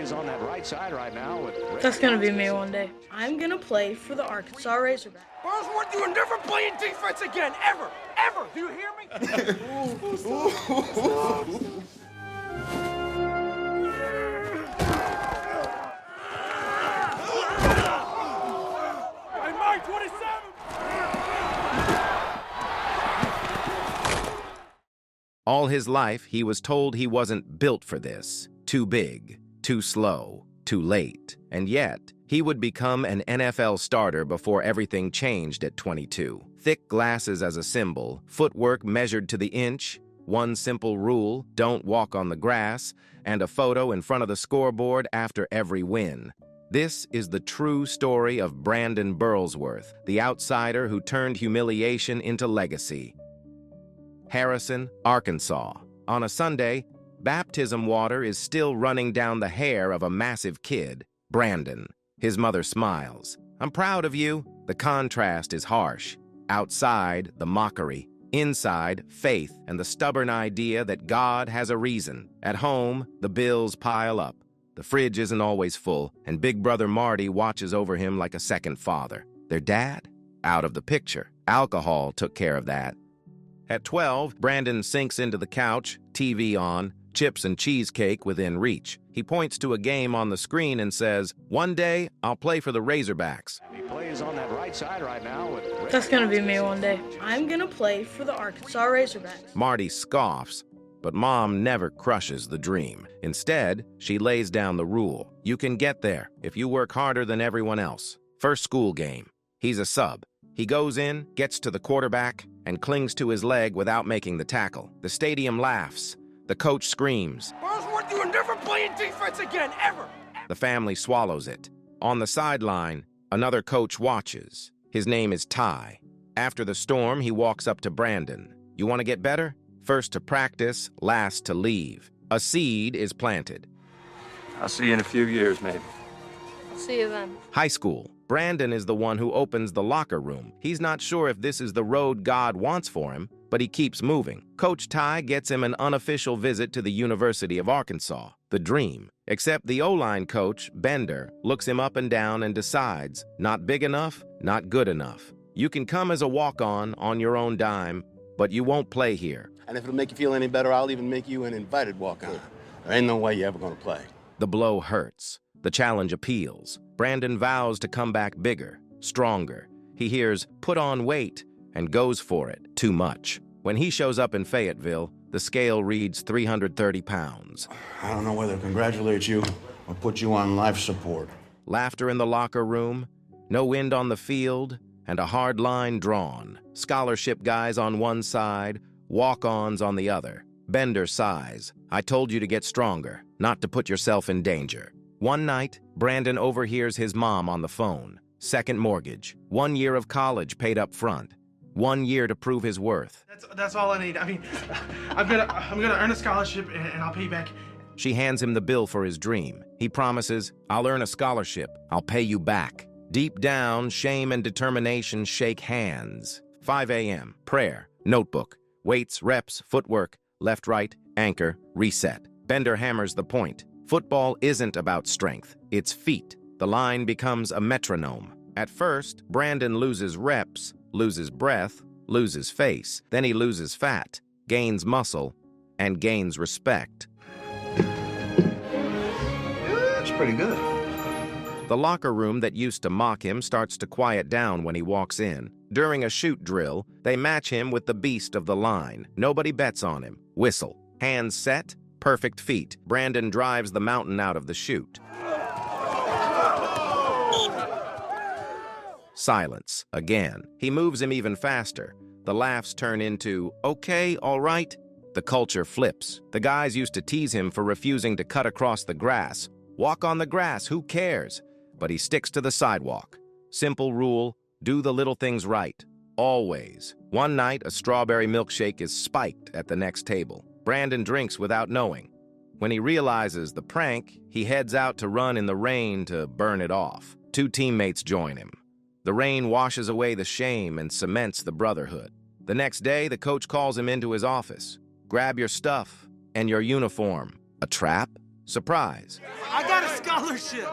plays on that right side right now. That's going to be me one day. I'm going to play for the Arkansas Razorbacks. Burlsworth, you are never playing defense again, ever, ever. Do you hear me? Hey, Mike, 27. All his life, he was told he wasn't built for this. Too big, too slow, too late. And yet, he would become an NFL starter before everything changed at 22. Thick glasses as a symbol, footwork measured to the inch, one simple rule, don't walk on the grass, and a photo in front of the scoreboard after every win. This is the true story of Brandon Burlsworth, the outsider who turned humiliation into legacy. Harrison, Arkansas. On a Sunday, baptism water is still running down the hair of a massive kid, Brandon. His mother smiles. I'm proud of you. The contrast is harsh. Outside, the mockery. Inside, faith and the stubborn idea that God has a reason. At home, the bills pile up. The fridge isn't always full, and Big Brother Marty watches over him like a second father. Their dad? Out of the picture. Alcohol took care of that. At 12, Brandon sinks into the couch, TV on, chips and cheesecake within reach. He points to a game on the screen and says, "One day, I'll play for the Razorbacks." He plays on that right side right now. That's going to be me one day. I'm going to play for the Arkansas Razorbacks. Marty scoffs, but Mom never crushes the dream. Instead, she lays down the rule. You can get there if you work harder than everyone else. First school game. He's a sub. He goes in, gets to the quarterback, and clings to his leg without making the tackle. The stadium laughs. The coach screams. Burlsworth, you are never playing defense again, ever. The family swallows it. On the sideline, another coach watches. His name is Ty. After the storm, he walks up to Brandon. You want to get better? First to practice, last to leave. A seed is planted. I'll see you in a few years, maybe. See you then. High school. Brandon is the one who opens the locker room. He's not sure if this is the road God wants for him, but he keeps moving. Coach Ty gets him an unofficial visit to the University of Arkansas, the dream. Except the O-line coach, Bender, looks him up and down and decides, not big enough, not good enough. You can come as a walk-on on your own dime, but you won't play here. And if it'll make you feel any better, I'll even make you an invited walk-on. There ain't no way you're ever gonna play. The blow hurts. The challenge appeals. Brandon vows to come back bigger, stronger. He hears, put on weight, and goes for it, too much. When he shows up in Fayetteville, the scale reads 330 pounds. I don't know whether to congratulate you or put you on life support. Laughter in the locker room, no wind on the field, and a hard line drawn. Scholarship guys on one side, walk-ons on the other. Bender sighs. I told you to get stronger, not to put yourself in danger. One night, Brandon overhears his mom on the phone. Second mortgage. 1 year of college paid up front. 1 year to prove his worth. That's all I need. I mean, I'm gonna earn a scholarship and I'll pay you back. She hands him the bill for his dream. He promises, I'll earn a scholarship. I'll pay you back. Deep down, shame and determination shake hands. 5 a.m. Prayer. Notebook. Weights, reps, footwork. Left, right, anchor, reset. Bender hammers the point. Football isn't about strength. It's feet. The line becomes a metronome. At first, Brandon loses reps, loses breath, loses face. Then he loses fat, gains muscle, and gains respect. That's pretty good. The locker room that used to mock him starts to quiet down when he walks in. During a shoot drill, they match him with the beast of the line. Nobody bets on him. Whistle. Hands set, perfect feet. Brandon drives the mountain out of the chute. Silence. Again. He moves him even faster. The laughs turn into, okay, all right. The culture flips. The guys used to tease him for refusing to cut across the grass. Walk on the grass, who cares? But he sticks to the sidewalk. Simple rule, do the little things right. Always. One night, a strawberry milkshake is spiked at the next table. Brandon drinks without knowing. When he realizes the prank, he heads out to run in the rain to burn it off. 2 teammates join him. The rain washes away the shame and cements the brotherhood. The next day, the coach calls him into his office. Grab your stuff and your uniform. A trap? Surprise. I got a scholarship.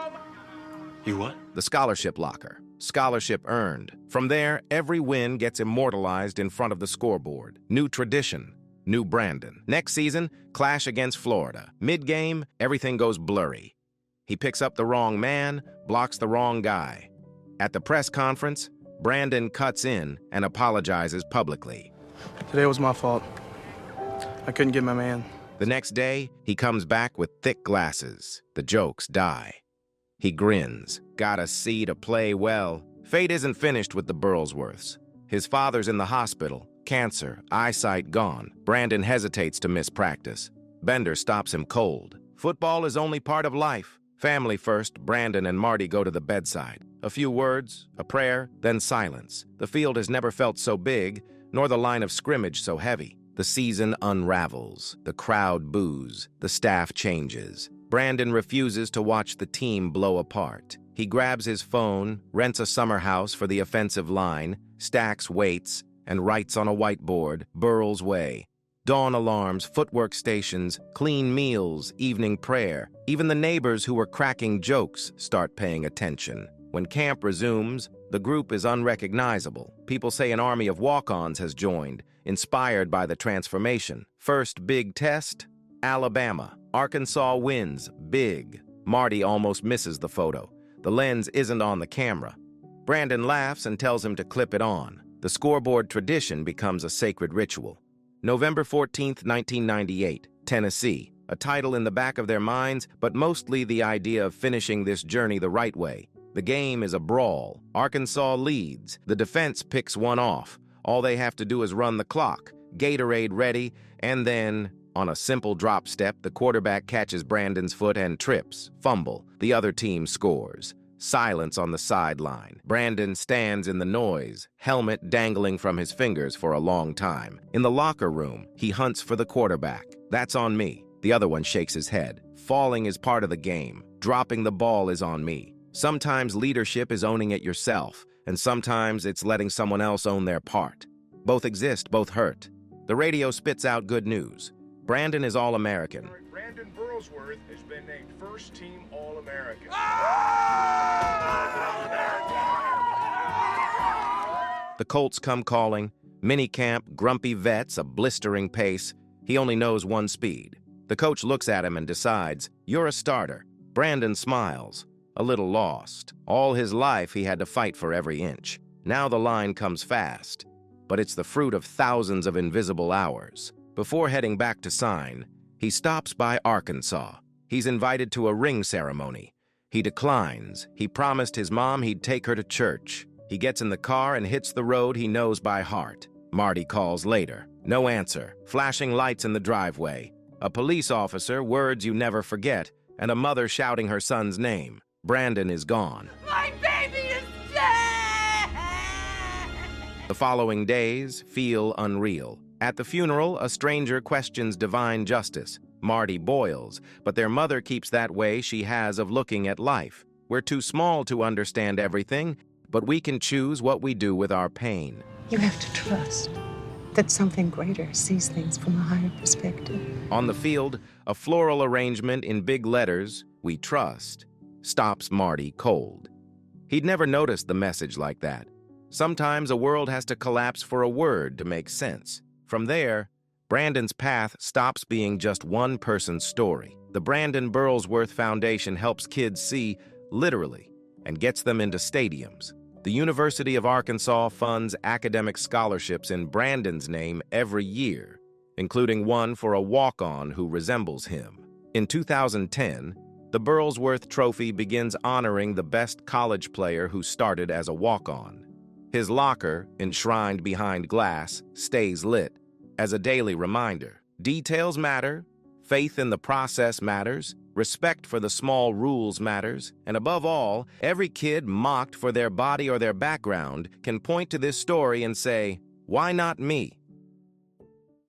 You what? The scholarship locker. Scholarship earned. From there, every win gets immortalized in front of the scoreboard. New tradition. New Brandon. Next season, clash against Florida. Mid-game, everything goes blurry. He picks up the wrong man, blocks the wrong guy. At the press conference, Brandon cuts in and apologizes publicly. Today was my fault. I couldn't get my man. The next day, he comes back with thick glasses. The jokes die. He grins. Gotta see to play well. Fate isn't finished with the Burlsworths. His father's in the hospital. Cancer, eyesight gone. Brandon hesitates to miss practice. Bender stops him cold. Football is only part of life. Family first, Brandon and Marty go to the bedside. A few words, a prayer, then silence. The field has never felt so big, nor the line of scrimmage so heavy. The season unravels. The crowd boos. The staff changes. Brandon refuses to watch the team blow apart. He grabs his phone, rents a summer house for the offensive line, stacks weights, and writes on a whiteboard, Burl's Way. Dawn alarms, footwork stations, clean meals, evening prayer. Even the neighbors who were cracking jokes start paying attention. When camp resumes, the group is unrecognizable. People say an army of walk-ons has joined, inspired by the transformation. First big test, Alabama. Arkansas wins, big. Marty almost misses the photo. The lens isn't on the camera. Brandon laughs and tells him to clip it on. The scoreboard tradition becomes a sacred ritual. November 14th, 1998, Tennessee. A title in the back of their minds, but mostly the idea of finishing this journey the right way. The game is a brawl. Arkansas leads. The defense picks one off. All they have to do is run the clock. Gatorade ready, and then, on a simple drop step, the quarterback catches Brandon's foot and trips. Fumble. The other team scores. Silence on the sideline. Brandon stands in the noise, helmet dangling from his fingers for a long time. In the locker room, he hunts for the quarterback. That's on me. The other one shakes his head. Falling is part of the game. Dropping the ball is on me. Sometimes leadership is owning it yourself, and sometimes it's letting someone else own their part. Both exist, both hurt. The radio spits out good news. Brandon is All-American. Brandon Burlsworth has been named first-team All-American. The Colts come calling. Minicamp, grumpy vets, a blistering pace. He only knows one speed. The coach looks at him and decides, you're a starter. Brandon smiles, a little lost. All his life he had to fight for every inch. Now the line comes fast, but it's the fruit of thousands of invisible hours. Before heading back to sign, he stops by Arkansas. He's invited to a ring ceremony. He declines. He promised his mom he'd take her to church. He gets in the car and hits the road he knows by heart. Marty calls later. No answer. Flashing lights in the driveway. A police officer, words you never forget, and a mother shouting her son's name. Brandon is gone. My baby is dead! The following days feel unreal. At the funeral, a stranger questions divine justice. Marty boils, but their mother keeps that way she has of looking at life. We're too small to understand everything, but we can choose what we do with our pain. You have to trust that something greater sees things from a higher perspective. On the field, a floral arrangement in big letters, "We trust," stops Marty cold. He'd never noticed the message like that. Sometimes a world has to collapse for a word to make sense. From there, Brandon's path stops being just one person's story. The Brandon Burlsworth Foundation helps kids see, literally, and gets them into stadiums. The University of Arkansas funds academic scholarships in Brandon's name every year, including one for a walk-on who resembles him. In 2010, the Burlsworth Trophy begins honoring the best college player who started as a walk-on. His locker, enshrined behind glass, stays lit as a daily reminder. Details matter, faith in the process matters, respect for the small rules matters, and above all, every kid mocked for their body or their background can point to this story and say, why not me?